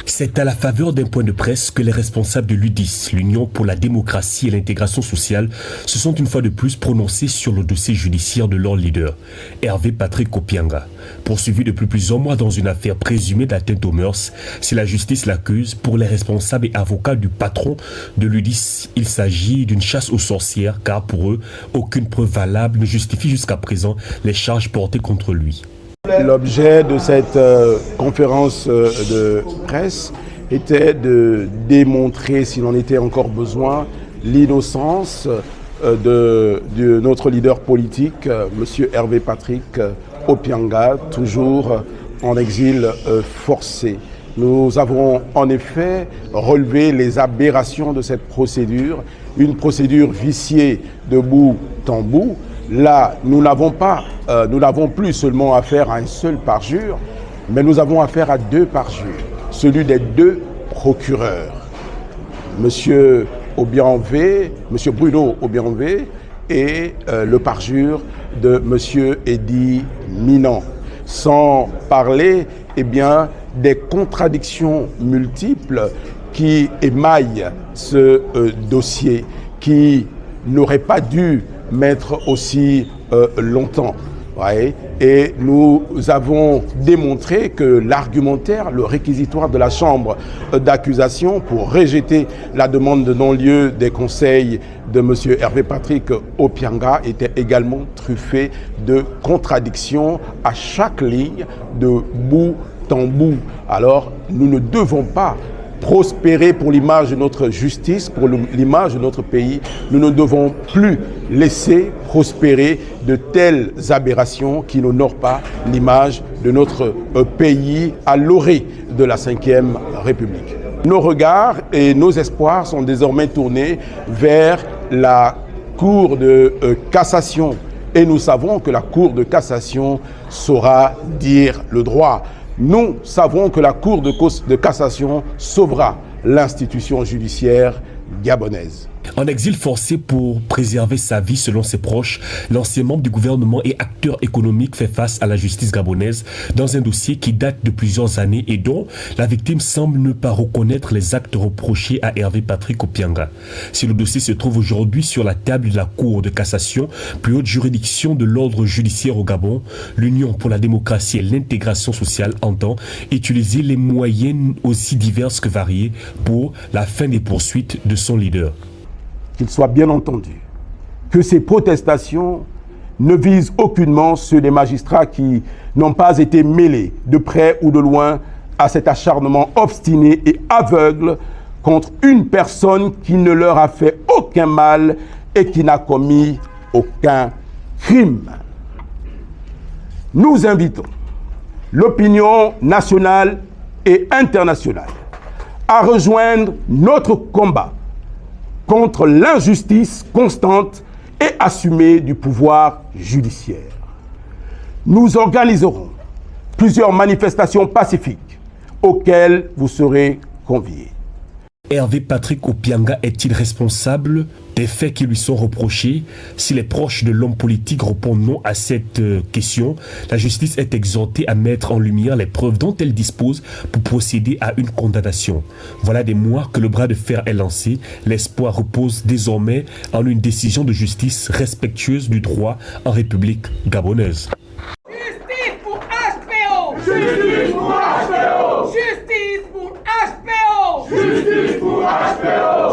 C'est à la faveur d'un point de presse que les responsables de l'UDIS, l'Union pour la démocratie et l'intégration sociale, se sont une fois de plus prononcés sur le dossier judiciaire de leur leader, Hervé Patrick Opianga. Poursuivi depuis plusieurs mois dans une affaire présumée d'atteinte aux mœurs, si la justice l'accuse, pour les responsables et avocats du patron de l'UDIS, il s'agit d'une chasse aux sorcières car pour eux, aucune preuve valable ne justifie jusqu'à présent les charges portées contre lui. L'objet de cette conférence de presse était de démontrer, s'il en était encore besoin, l'innocence de notre leader politique, M. Hervé Patrick Opianga, toujours en exil forcé. Nous avons en effet relevé les aberrations de cette procédure, une procédure viciée de bout en bout. Là, nous n'avons plus seulement affaire à un seul parjure, mais nous avons affaire à deux parjures, celui des deux procureurs, M. Bruno Obianvé et le parjure de M. Eddy Minant. Sans parler des contradictions multiples qui émaillent ce dossier, qui n'aurait pas dû mettre aussi longtemps. Ouais. Et nous avons démontré que l'argumentaire, le réquisitoire de la chambre d'accusation pour rejeter la demande de non-lieu des conseils de M. Hervé Patrick Opianga était également truffé de contradictions à chaque ligne, de bout en bout. Alors, nous ne devons pas prospérer pour l'image de notre justice, pour l'image de notre pays. Nous ne devons plus laisser prospérer de telles aberrations qui n'honorent pas l'image de notre pays à l'orée de la Ve République. Nos regards et nos espoirs sont désormais tournés vers la Cour de cassation. Et nous savons que la Cour de cassation saura dire le droit. Nous savons que la Cour de cassation sauvera l'institution judiciaire gabonaise. En exil forcé pour préserver sa vie selon ses proches, l'ancien membre du gouvernement et acteur économique fait face à la justice gabonaise dans un dossier qui date de plusieurs années et dont la victime semble ne pas reconnaître les actes reprochés à Hervé Patrick Opianga. Si le dossier se trouve aujourd'hui sur la table de la Cour de cassation, plus haute juridiction de l'ordre judiciaire au Gabon, l'Union pour la démocratie et l'intégration sociale entend utiliser les moyens aussi diverses que variées pour la fin des poursuites de son leader. Qu'il soit bien entendu que ces protestations ne visent aucunement ceux des magistrats qui n'ont pas été mêlés de près ou de loin à cet acharnement obstiné et aveugle contre une personne qui ne leur a fait aucun mal et qui n'a commis aucun crime. Nous invitons l'opinion nationale et internationale à rejoindre notre combat contre l'injustice constante et assumée du pouvoir judiciaire. Nous organiserons plusieurs manifestations pacifiques auxquelles vous serez conviés. Hervé Patrick Opianga est-il responsable des faits qui lui sont reprochés? Si les proches de l'homme politique répondent non à cette question, la justice est exhortée à mettre en lumière les preuves dont elle dispose pour procéder à une condamnation. Voilà des mois que le bras de fer est lancé. L'espoir repose désormais en une décision de justice respectueuse du droit en République gabonaise. Justice pour HPO! Justice pour HPO! Justice pour HPO! Justice pour HPO!